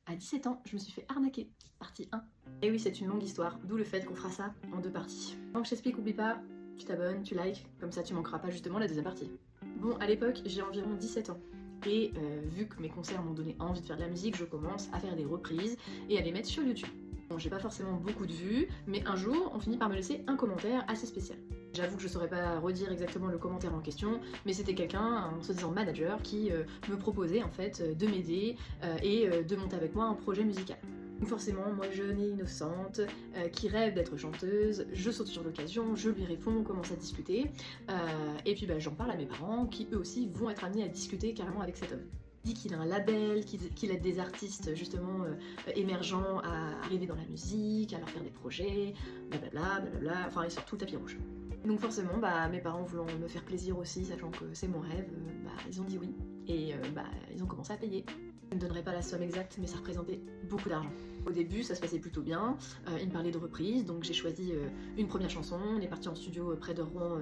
À 17 ans, je me suis fait arnaquer. Partie 1. Et oui, c'est une longue histoire, d'où le fait qu'on fera ça en 2 parties. Donc je t'explique, oublie pas, tu t'abonnes, tu likes, comme ça tu manqueras pas justement la deuxième partie. Bon, à l'époque, j'ai environ 17 ans. Et vu que mes concerts m'ont donné envie de faire de la musique, je commence à faire des reprises et à les mettre sur YouTube. Bon, j'ai pas forcément beaucoup de vues, mais un jour, on finit par me laisser un commentaire assez spécial. J'avoue que je saurais pas redire exactement le commentaire en question, mais c'était quelqu'un, en se disant manager, qui me proposait en fait de m'aider et de monter avec moi un projet musical. Donc forcément, moi jeune et innocente, qui rêve d'être chanteuse, je saute sur l'occasion, je lui réponds, on commence à discuter, et puis j'en parle à mes parents, qui eux aussi vont être amenés à discuter carrément avec cet homme. Il dit qu'il a un label, qu'il aide des artistes justement émergents à arriver dans la musique, à leur faire des projets, blablabla, blablabla, enfin il sort tout le tapis rouge. Donc forcément, mes parents voulant me faire plaisir aussi, sachant que c'est mon rêve, ils ont dit oui, et ils ont commencé à payer. Je ne donnerai pas la somme exacte, mais ça représentait beaucoup d'argent. Au début, ça se passait plutôt bien, ils me parlaient de reprise, donc j'ai choisi une première chanson, on est parti en studio près de Rouen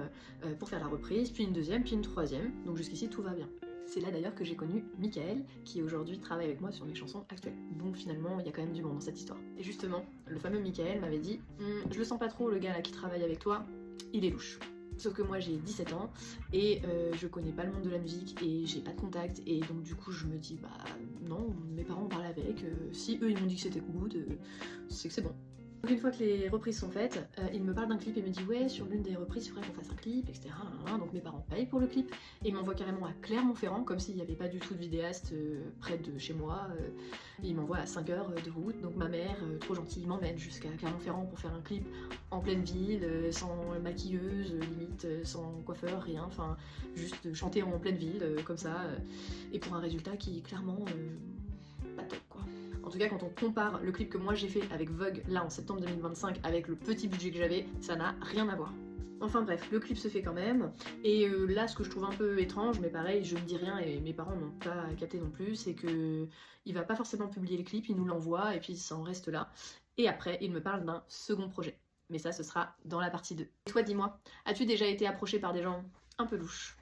pour faire la reprise, puis une deuxième, puis une troisième, donc jusqu'ici tout va bien. C'est là d'ailleurs que j'ai connu Mickaël, qui aujourd'hui travaille avec moi sur mes chansons actuelles. Donc finalement, il y a quand même du bon dans cette histoire. Et justement, le fameux Mickaël m'avait dit « Je le sens pas trop, le gars là qui travaille avec toi, il est louche ». Sauf que moi j'ai 17 ans et je connais pas le monde de la musique et j'ai pas de contact, et donc du coup je me dis non, mes parents parlent avec, si eux ils m'ont dit que c'était good, c'est que c'est bon. Donc une fois que les reprises sont faites, il me parle d'un clip et me dit ouais, sur l'une des reprises il faudrait qu'on fasse un clip, etc. Donc mes parents payent pour le clip et m'envoient carrément à Clermont-Ferrand, comme s'il n'y avait pas du tout de vidéaste près de chez moi. Ils m'envoient à 5 heures de route, donc ma mère, trop gentille, m'emmène jusqu'à Clermont-Ferrand pour faire un clip en pleine ville, sans maquilleuse, limite sans coiffeur, rien, enfin juste chanter en pleine ville, comme ça, et pour un résultat qui est clairement pas top quoi. En tout cas, quand on compare le clip que moi j'ai fait avec Vogue, là en septembre 2025, avec le petit budget que j'avais, ça n'a rien à voir. Enfin bref, le clip se fait quand même, et là ce que je trouve un peu étrange, mais pareil, je ne dis rien et mes parents n'ont pas capté non plus, c'est que il va pas forcément publier le clip, il nous l'envoie et puis ça en reste là. Et après, il me parle d'un second projet. Mais ça, ce sera dans la partie 2. Et toi, dis-moi, as-tu déjà été approché par des gens un peu louches ?